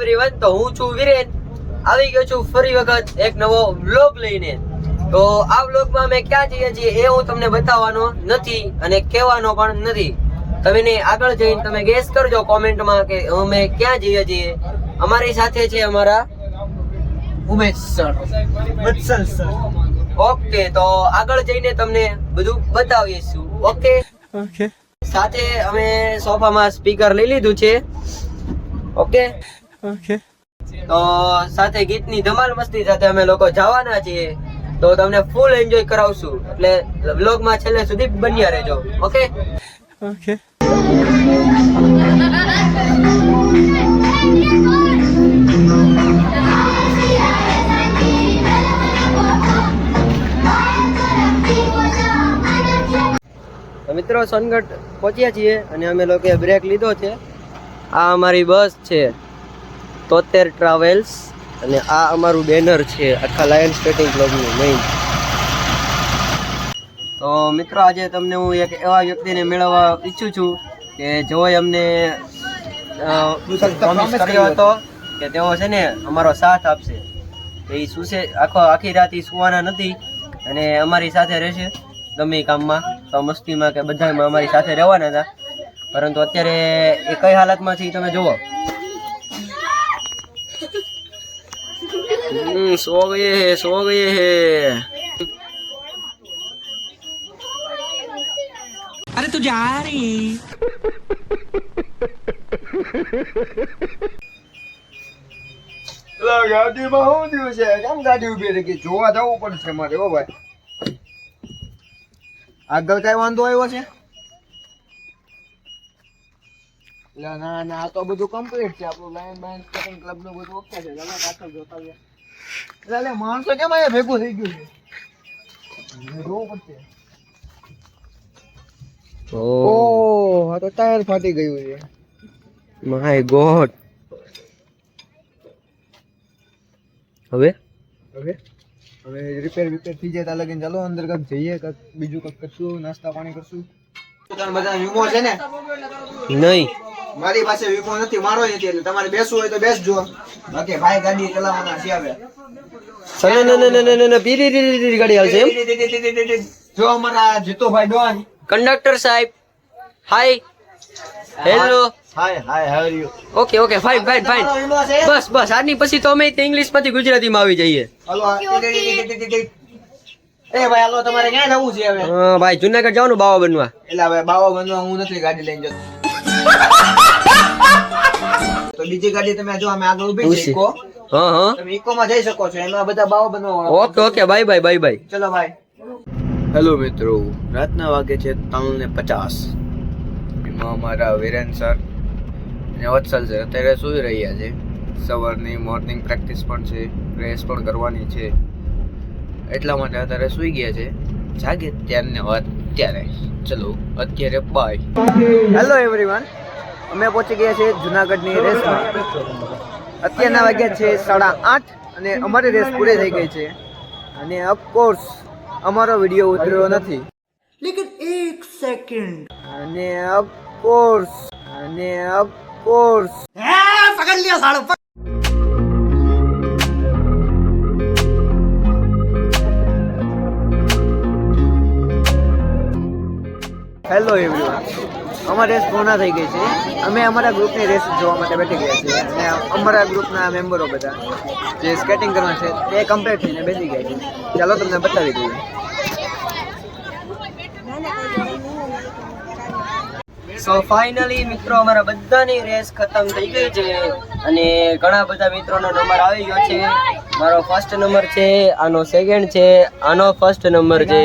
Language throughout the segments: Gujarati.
એવરીવન, તો હું છું વિરેન, આવી ગયો છું ફરી વખત એક નવો વ્લોગ લઈને। તો આ વ્લોગમાં અમે ક્યાં જઈએ છીએ એ હું તમને બતાવવાનો નથી અને કહેવાનો પણ નથી। તમે આગળ જઈને તમે ગેસ કરજો કોમેન્ટમાં કે અમે ક્યાં જઈએ છીએ। અમારી સાથે છે અમારા ઉમેશ સર, વત્સલ સર। ઓકે, તો આગળ જઈને તમને બધું બતાવીશું। ઓકે ઓકે, સાથે અમે સોફામાં સ્પીકર લઈ લીધું છે। ઓકે ઓકે, તો સાથે ગીતની ધમાલ મસ્તી સાથે અમે લોકો જવાના છીએ, તો તમને ફૂલ એન્જોય કરાવશું, એટલે વ્લોગમાં છેલ્લે સુધી બન્યા રહેજો। ઓકે ઓકે, મિત્રો સોનગઢ પહોંચ્યા છીએ અને અમે લોકોએ બ્રેક લીધો છે। આ અમારી બસ છે 73 ટ્રાવેલ્સ અને આ અમારું બેનર છે આખા લાયન સ્કેટિંગ ક્લબનું મેઇન। તો મિત્રો આજે તમને હું એક એવા વ્યક્તિને મેળવવા ઈચ્છું છું કે જેઓએ અમને પ્રોમિસ કર્યો હતો કે તેઓ છે ને અમારો સાથ આપશે। તો એ શું છે, આખી રાત સુવાના નથી અને અમારી સાથે રહેશે ગમે કામમાં, તો મસ્તીમાં કે બધામાં અમારી સાથે રહેવાના હતા, પરંતુ અત્યારે એ કઈ હાલતમાં છે તમે જુઓ। सो गए हैं। अरे तू जा रही ગાડીમાં શું થયું છે? કેમ ગાડી ઉભી રહી ગઈ? જોવા જવું પડશે મારે। હો ભાઈ, આગળ કઈ વાંધો આવ્યો છે? ના ના, આ તો બધું કમ્પ્લીટ છે, આપણું લાયન બાયન સ્કેટિંગ ક્લબ નું બધું ઓકે છે। ચાલો પાછળ જોતા આવીએ। એટલે માણસો કેમ અહીંયા ભેગું થઈ ગયું છે? જોવું પડશે। ઓહ, આ તો ટાયર ફાટી ગયું છે। માય ગોડ, હવે રિપેર થઈ જાય ત્યાં લગીને ચાલો અંદર કાંક જઈએ, કાંક બીજું કાંક કરશું, નાસ્તા પાણી કરશું। બધા વીમો છે ને? નહીં, મારી પાસે વીમો નથી, મારો નથી, એટલે તમારે બેસવું હોય તો બેસજો, બાકી ભાઈ ગાડી ચલાવવાના છે। હવે પીરી ગાડી આવશે એમ? જો અમારા જીતુભાઈ ડોન, કંડક્ટર સાહેબ, hi, hello, hi hi, how are you? Okay okay, fine fine fine, બસ બસ, આની પછી તો અમે ઇંગ્લિશ માંથી ગુજરાતીમાં આવી જઈએ। હાલો, એ ભાઈ હાલો, તમારે ક્યાં જવું છે હવે? ભાઈ જુનાગઢ જવાનું બાવા બનવા। એટલે હવે બાવા બનવા હું નથી ગાડી લઈને જતો, તો બીજી ગાડી તમે જો અમે આગળ ઉભી છે ઇકો। હા હા, તમે ઇકો માં જઈ શકો છો, એમાં બધા બાવા બનવા। Okay okay, bye bye bye bye, ચલો ભાઈ। હેલો મિત્રો, રાતના વાગે છે 3:50। એમાં અમારા વિરેન સર અને વત્સલ સર અત્યારે સૂઈ રહ્યા છે। સવારની મોર્નિંગ પ્રેક્ટિસ પણ છે, રેસ પણ કરવાની છે, એટલા માટે અત્યારે સૂઈ ગયા છે। જાગે ત્યારને વાત ત્યારે, ચલો અત્યારે બાય। હેલો એવરીવન, અમે પહોંચી ગયા છે જુનાગઢની રેસમાં। અત્યારના વાગ્યા છે 8:30 અને અમારી રેસ પૂરી થઈ ગઈ છે, અને ઓફકોર્સ અમારો વિડીયો ઉતર્યો નથી, લેકિન એક સેકન્ડ, અને ઓફકોર્સ પકડ લિયા સાળો। હેલો એવરીવન, અમારી રેસ પૂર્ણ થઈ ગઈ છે। અમે અમારા ગ્રુપની રેસ જોવા માટે બેઠી ગયા છીએ, અને અમારા ગ્રુપના મેમ્બરો બધા જે સ્કેટિંગ કરવા છે તે કમ્પ્લીટ થઈને બેસી ગયા છે। ચાલો તમને બતાવી દઈએ। સો ફાઇનલી મિત્રો અમારા બધાની રેસ ખતમ થઈ ગઈ છે અને ઘણા બધા મિત્રોનો નંબર આવી ગયો છે। મારો ફર્સ્ટ નંબર છે, આનો સેકન્ડ છે, આનો ફર્સ્ટ નંબર છે,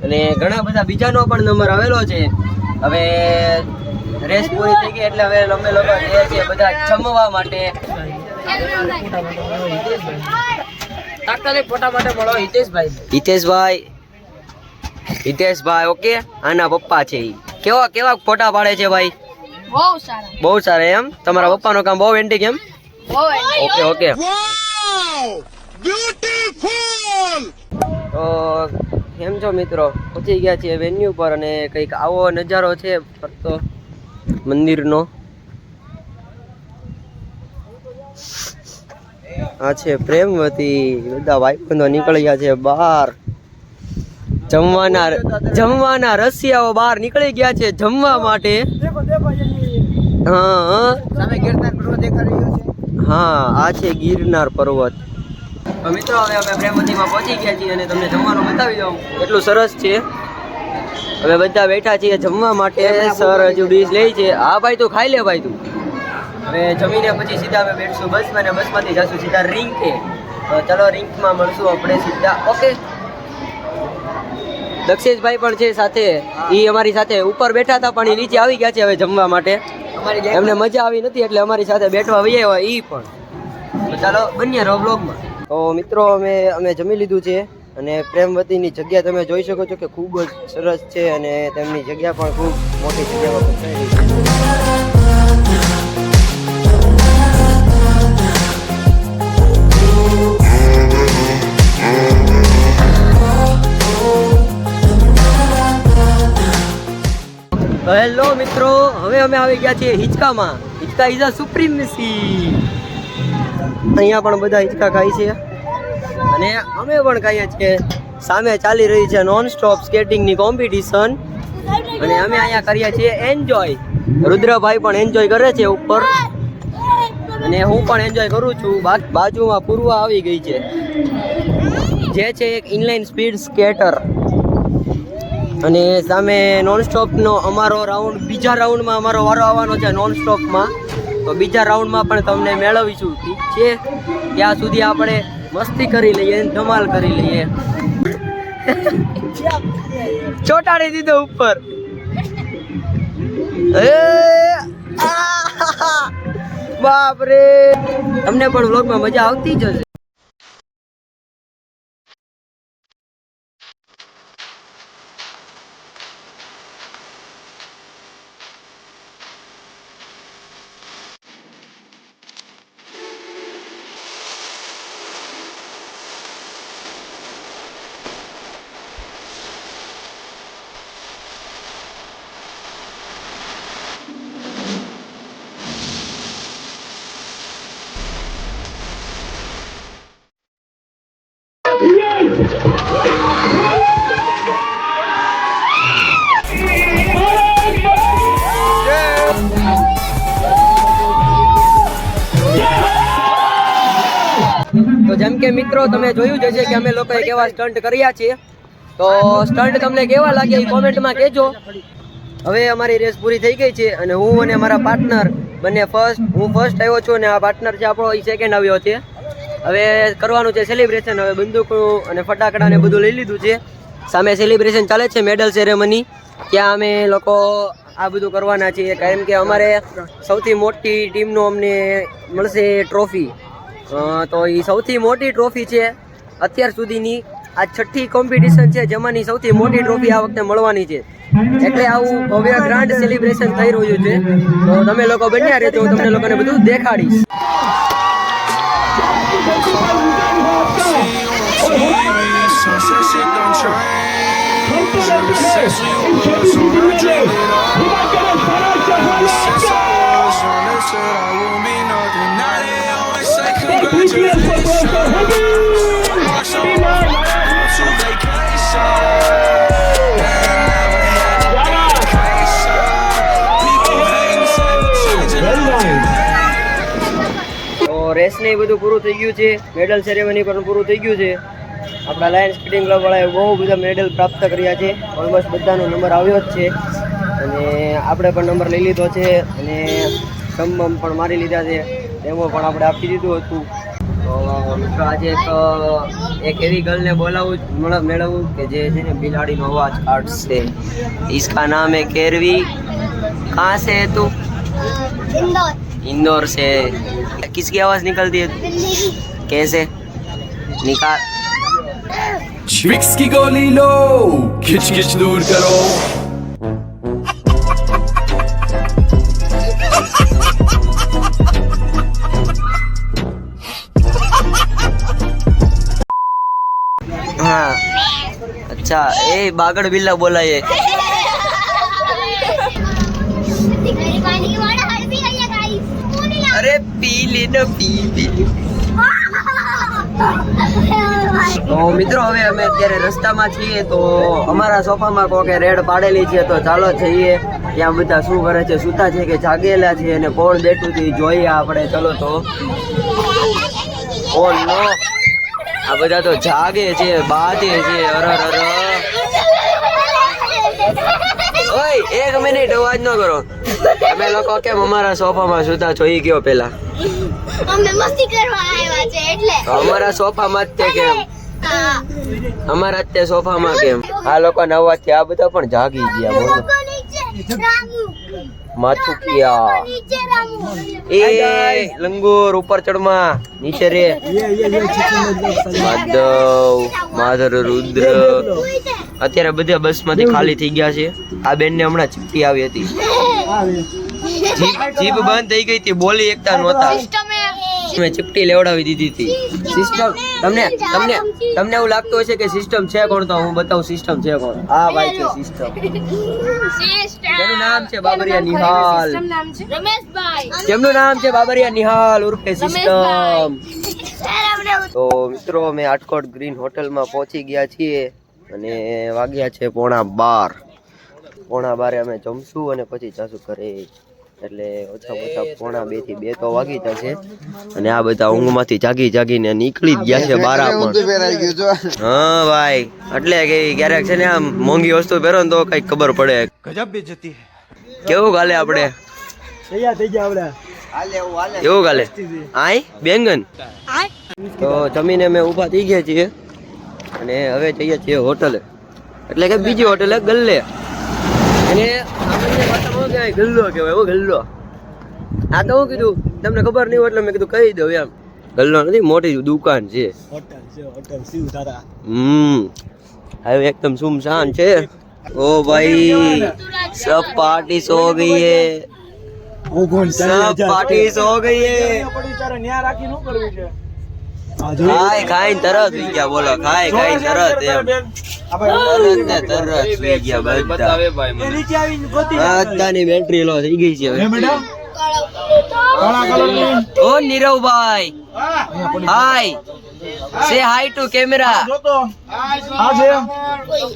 અને ઘણા બધા બીજાનો પણ નંબર આવેલો છે। હવે રેસ પૂરી થઈ ગઈ એટલે હવે અમે લોકો જઈએ છીએ બધા જમવા માટે। ફોટા માટે મળો હિતેશભાઈ, ઓકે, આના પપ્પા છે ઈ। કેવા ફોટા પાડે છે ભાઈ? બહુ સારા એમ? તમારા પપ્પાનું કામ બહુ એન્ટિક એમ? ઓકે ઓકે, તો કેમ છો મિત્રો? પહોંચી ગયા છીએ વેન્યુ પર અને કંઈક આવો નજારો છે ફરતો મંદિરનો। આ છે પ્રેમવતી. બધા ભાઈબંધો નીકળી ગયા છે બહાર. જમવાના રસિયાઓ બહાર નીકળી ગયા છે જમવા માટે. હા સામે ગિરનાર પર્વત દેખાઈ રહ્યો છે. હા આ છે ગિરનાર પર્વત. તો મિત્રો હવે અમે પ્રેમવતીમાં પહોંચી ગયા છીએ અને તમને જમવાનું બતાવી દઉં. એટલું સરસ છે. હવે બધા બેઠા છીએ જમવા માટે. સર હજુ ડીશ લે છે. હા ભાઈ તું ખાઈ લે ભાઈ તું. હવે જમીને પછી સીધા અમે બેઠશું બસમાં અને બસમાંથી જશું સીધા રિંકે. તો ચલો રિંકમાં મળશું આપણે સીધા. ઓકે. દક્ષેશભાઈ પણ છે સાથે. એ અમારી સાથે ઉપર બેઠા હતા પણ એ નીચે આવી ગયા છે હવે જમવા માટે. એમને મજા આવી નથી એટલે અમારી સાથે બેઠવા વહી આવ્યા એ પણ. તો ચાલો બન્યા રહો બ્લોગમાં. તો મિત્રો અમે જમી લીધું છે અને પ્રેમવતીની જગ્યા તમે જોઈ શકો છો કે ખૂબ જ સરસ છે અને તેમની જગ્યા પણ ખૂબ મોટી જગ્યામાં પથરાયેલી છે. હેલો મિત્રો, હવે અમે આવી ગયા છીએ હિંચકામાં. હિંચકા ઇઝ અ સુપ્રીમસી. અહીંયા પણ બધા હિંચકા ખાય છે અને અમે પણ ખાઈએ છીએ. સામે ચાલી રહી છે નોન સ્ટોપ સ્કેટિંગની કોમ્પિટિશન અને અમે અહીંયા કરીએ છીએ એન્જોય. રુદ્રભાઈ પણ એન્જોય કરે છે ઉપર અને હું પણ એન્જોય કરું છું. બાજુમાં પૂર્વા આવી ગઈ છે જે છે એક ઇનલાઇન સ્પીડ સ્કેટર અને સામે નોનસ્ટોપનો અમારો રાઉન્ડ, બીજા રાઉન્ડમાં અમારો વારો આવવાનો છે નોનસ્ટોપમાં. તો બીજા રાઉન્ડમાં પણ તમને મેળવીશું. ઠીક છે, ત્યાં સુધી આપણે મસ્તી કરી લઈએ, ધમાલ કરી લઈએ. ચોટાડી દીધો ઉપર. બાપ રે, તમને પણ વ્લોગમાં મજા આવતી જ હશે. તો જેમ કે મિત્રો તમે જોયું જ હશે કે અમે લોકોએ કેવા સ્ટન્ટ કર્યા છે. તો સ્ટન્ટ તમને કેવા લાગે એ કોમેન્ટમાં કહેજો. હવે અમારી રેસ પૂરી થઈ ગઈ છે અને હું અને મારા પાર્ટનર બંને હું ફર્સ્ટ આવ્યો છું અને આ પાર્ટનર છે આપણો એ સેકન્ડ આવ્યો છે. હવે કરવાનું છે સેલિબ્રેશન. હવે બંદૂકો અને ફટાકડા ને બધું લઈ લીધું છે. સામે સેલિબ્રેશન ચાલે છે, મેડલ સેરેમની. ત્યાં અમે લોકો આ બધું કરવાના છીએ કારણ કે અમારે સૌથી મોટી ટીમનો અમને મળશે ટ્રોફી. તો એ સૌથી મોટી ટ્રોફી છે અત્યાર સુધીની. આ 6ઠ્ઠી કોમ્પિટિશન છે જેમાંની સૌથી મોટી ટ્રોફી આ વખતે મળવાની છે. એટલે આવું ભવ્ય ગ્રાન્ડ સેલિબ્રેશન થઈ રહ્યું છે. તો તમે લોકો બન્યા રહેજો, હું તમને લોકોને બધું દેખાડીશ. રેસ ને બધું પૂરું થઈ ગયું છે. મેડલ સેરેમની પણ પૂરું થઈ ગયું છે. આપણા લાયન સ્પીડિંગ ક્લબ વાળાએ બહુ બધા મેડલ પ્રાપ્ત કર્યા છે. ઓલમોસ્ટ બધાનો નંબર આવ્યો જ છે અને આપણે પણ નંબર લઈ લીધો છે અને સંબમ પણ મારી લીધા છે. ડેમો પણ આપણે આપી દીધું હતું. તો મિત્રો આજે એક એવી ગર્લને મેળવવું કે જે છે ને બિલાડીનો અવાજ કાઢશે. इसका नाम है केरवी. कहाँ से है तू? इंदौर से. किसकी आवाज निकलती है? कैसे निकाल? विक्स की गोली लो, खिच खिच दूर करो. हाँ अच्छा, ए बागड़ बिल्ला बोला ये. अरे पी लेना, पी. તો મિત્રો હવે અમે અત્યારે રસ્તામાં છીએ, તો અમારા સોફામાં કોકે રેડ પાડેલી છે, તો ચાલો જઈએ ત્યાં બધા શું કરે છે, સૂતા છે કે જાગેલા છે અને કોણ બેઠું છે ઈ જોઈએ આપણે. ચલો તો ઓ નો, આ બધા તો જાગે છે, બાતે છે. ઓય એક મિનિટ અવાજ ન કરો. તમે લોકો કેમ અમારા સોફામાં સૂતા છો ઈ કયો પેલા? અમે મસ્તી કરવા આવ્યા છે એટલે. તો અમારા સોફામાં જ તે કેમ? હા. અમારા જ તે સોફામાં કેમ? આ લોકો નવાથી આ બધા પણ જાગી ગયા. બોલો નીચે રામુ. માથું ક્યાં નીચે રામુ. એ લંગોર ઉપર ચડમાં નીચે રે. માધવ માધર રુદ્ર અત્યારે બધા બસ માંથી ખાલી થઈ ગયા છે. આ બેન ને હમણાં ચીપટી આવી હતી, જીભ બંધ થઈ ગઈ હતી, બોલી એકતા નહોતા. મેં ચીપટી લેવડાવી દીધી હતી. સિસ્ટમ તમને તમને તમને એવું લાગતું હશે કે સિસ્ટમ છે કોણ, તો હું બતાવું સિસ્ટમ છે કોણ. આ ભાઈ છે સિસ્ટમ. તેનું નામ છે બાબરિયા નિહાલ. રમેશભાઈ. તેમનું નામ છે બાબરિયા નિહાલ ઉર્ફે સિસ્ટમ. તો મિત્રો અમે આટકોટ ગ્રીન હોટલમાં પહોંચી ગયા છીએ અને વાગ્યા છે 11:15. 11:15 અમે જમશું અને પછી જાશું ઘરે. એટલે ઓછામાં ઓછા 11:30 થી 2 તો વાગી જશે. અને આ બધા ઊંઘમાંથી જાગીને નીકળી જ ગયા છે બારા પણ. હા ભાઈ, એટલે કે ક્યારેક છે ને આમ મોંઘી વસ્તુ પહેરો ને તો કઈ ખબર પડે. गजब बेइज्जती है. કેવું ગાલે આપણે? કેવું ગાલે? આય બેંગન. તો જમીને અમે ઊભા થઈ ગયા છીએ અને હવે જઈએ છીએ હોટલે, એટલે કે બીજી હોટલે ગલ્લે. અને આપણને ભાષામાં કહેવાય ગલ્લો કહેવાય. ગલ્લો આ તો હું કીધું તમને ખબર નહીં હોય એટલે મેં કીધું કહી દઉં એમ. ગલ્લો નથી, મોટી દુકાન છે. હવે એકદમ સુમસાન છે. ओ भाई सब पार्टी सो गई है, सब पार्टी सो गई है. ખાઈ તરત સુઈ ગયા. બોલો ખાઈ તરત એમ તરત સુઈ ગયા બધાની બેટરી લો થઈ ગઈ છે. ઓ નીરવભાઈ, હાય સે હાય ટુ કેમેરા.